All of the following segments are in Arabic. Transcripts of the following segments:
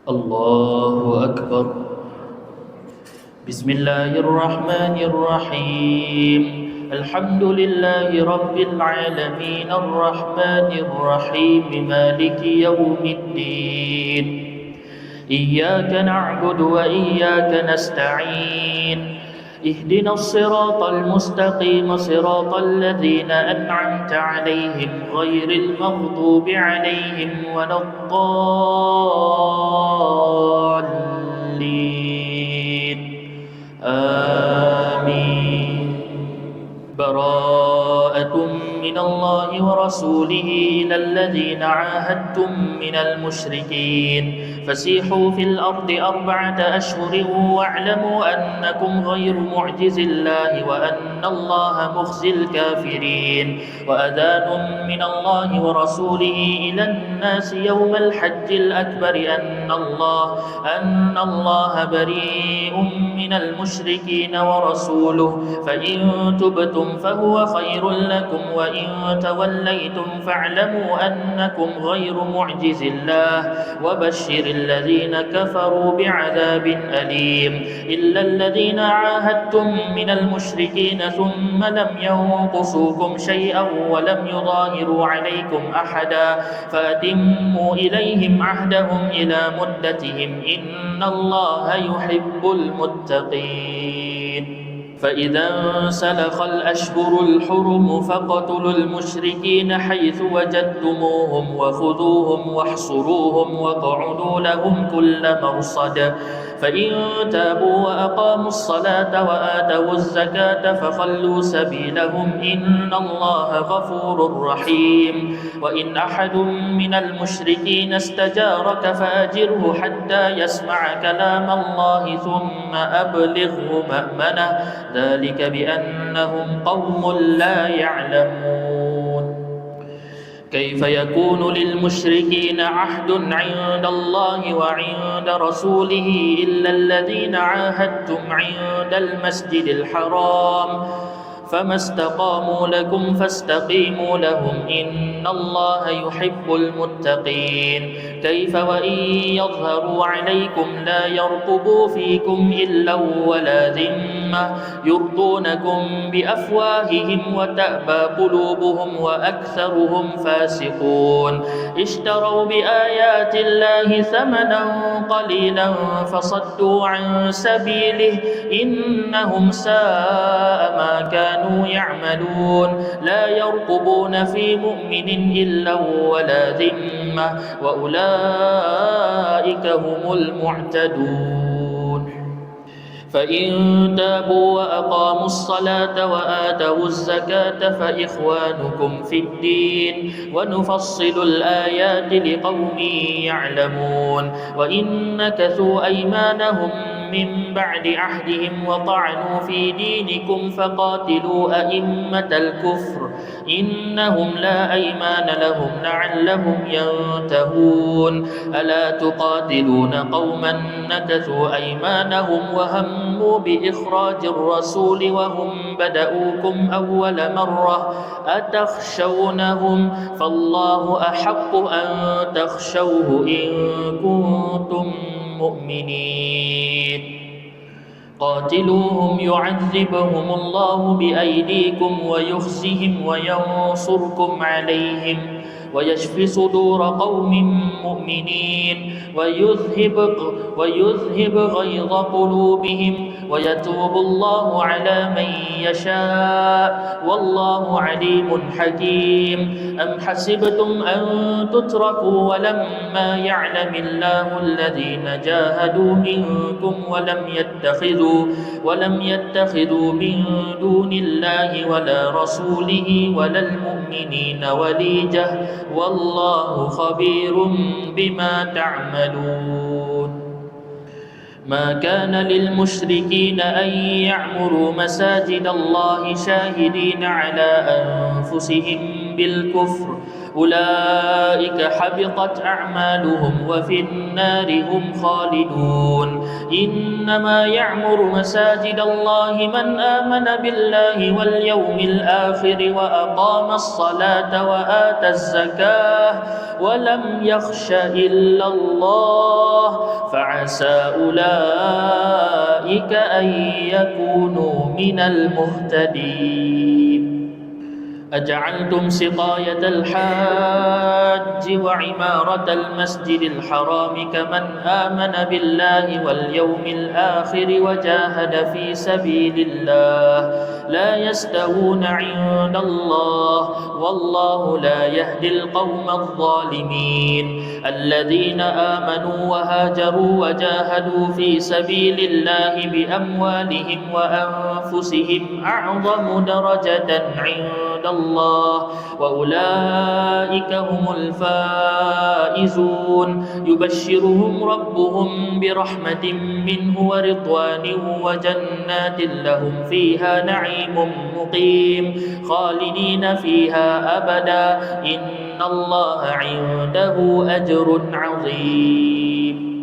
الله أكبر. بسم الله الرحمن الرحيم. الحمد لله رب العالمين الرحمن الرحيم مالك يوم الدين. إياك نعبد وإياك نستعين. اهدنا الصراط المستقيم صراط الذين أنعمت عليهم غير المغضوب عليهم ولا الضالين. آمين. براءة من الله ورسوله إلى الذين عاهدتم من المشركين فسيحوا في الأرض 4 أشهر واعلموا أنكم غير معجز الله وأن الله مخزي الكافرين. وأذان من الله ورسوله إلى الناس يوم الحج الأكبر أن الله بريء من المشركين ورسوله فإن تبتم فهو خير لكم وإن توليتم فاعلموا أنكم غير معجز الله وبشر الذين كفروا بعذاب أليم. إلا الذين عاهدتم من المشركين ثم لم ينقصوكم شيئا ولم يظاهروا عليكم أحدا فأتموا إليهم عهدهم إلى مدتهم إن الله يحب المتقين. فإذا انسلخ الأشهر الحرم فاقتلوا المشركين حيث وجدتموهم وخذوهم واحصروهم واقعدوا لهم كل مرصد. فإن تابوا وأقاموا الصلاة وآتوا الزكاة فخلوا سبيلهم إن الله غفور رحيم. وإن أحد من المشركين استجارك فأجره حتى يسمع كلام الله ثم أبلغه مأمنه ذلك بأنهم قوم لا يعلمون. كيف يكون للمشركين عهد عند الله وعند رسوله إلا الذين عاهدتم عند المسجد الحرام فما استقاموا لكم فاستقيموا لهم إن الله يحب المتقين. كيف وإن يظهروا عليكم لا يرقبوا فيكم إلا ولا ذمة يرضونكم بأفواههم وتأبى قلوبهم وأكثرهم فاسقون. اشتروا بآيات الله ثمنا قليلا فصدوا عن سبيله إنهم ساء ما كانوا يعملون. لا يرقبون في مؤمن إلا ولا ذمة وأولئك هم المعتدون. فإن تابوا وأقاموا الصلاة وآتوا الزكاة فإخوانكم في الدين ونفصل الآيات لقوم يعلمون. وإن نكثوا أيمانهم من بعد عهدهم وطعنوا في دينكم فقاتلوا أئمة الكفر إنهم لا أيمان لهم لعلهم ينتهون. ألا تقاتلون قوما نكثوا أيمانهم وهموا بإخراج الرسول وهم بدؤوكم أول مرة أتخشونهم فالله أحق أن تخشوه إن كنتم مؤمنين. قاتلوهم يعذبهم الله بأيديكم ويخزهم وينصركم عليهم ويشفي صدور قوم مؤمنين ويذهب غيظ قلوبهم ويتوب الله على من يشاء والله عليم حكيم. أم حسبتم أن تتركوا ولما يعلم الله الذين جاهدوا منكم ولم يتخذوا من دون الله ولا رسوله ولا المؤمنين وليجة والله خبير بما تعملون. ما كان للمشركين أن يعمروا مساجد الله شاهدين على أنفسهم بالكفر أولئك حبطت أعمالهم وفي النار هم خالدون إنما يعمر مساجد الله من آمن بالله واليوم الآخر وأقام الصلاة وآتى الزكاة ولم يخش إلا الله فعسى أولئك أن يكونوا من المهتدين أجعلتم سقاية الحاج وعمارة المسجد الحرام كمن آمن بالله واليوم الآخر وجاهد في سبيل الله لا يستوون عند الله والله لا يهدي القوم الظالمين الذين آمنوا وهاجروا وجاهدوا في سبيل الله بأموالهم وأنفسهم أعظم درجة عند الله وأولئك هم الفائزون يبشرهم ربهم برحمة منه ورضوان وجنات لهم فيها نعيم مقيم خالدين فيها أبدا إن الله عنده أجر عظيم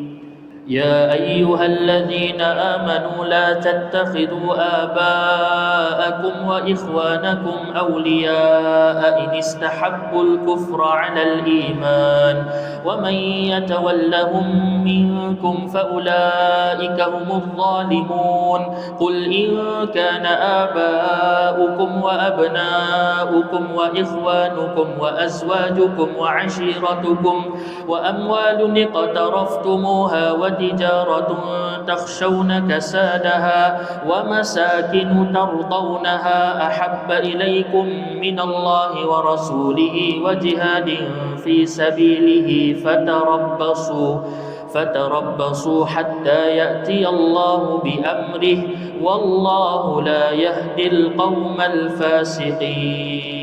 يا أيها الذين آمنوا لا تتخذوا آباءكم وإخوانكم أولياء إن استحبوا الكفر على الإيمان ومن يتولهم منكم فأولئك هم الظالمون قل إن كان آباؤكم وأبناؤكم وإخوانكم وأزواجكم وعشيرتكم وأموال اقترفتموها وتجارة تخشون كسادها ومساكن ترضونها أحب إليكم من الله ورسوله وجهاد في سبيله فتربصوا حتى يأتي الله بأمره والله لا يهدي القوم الفاسقين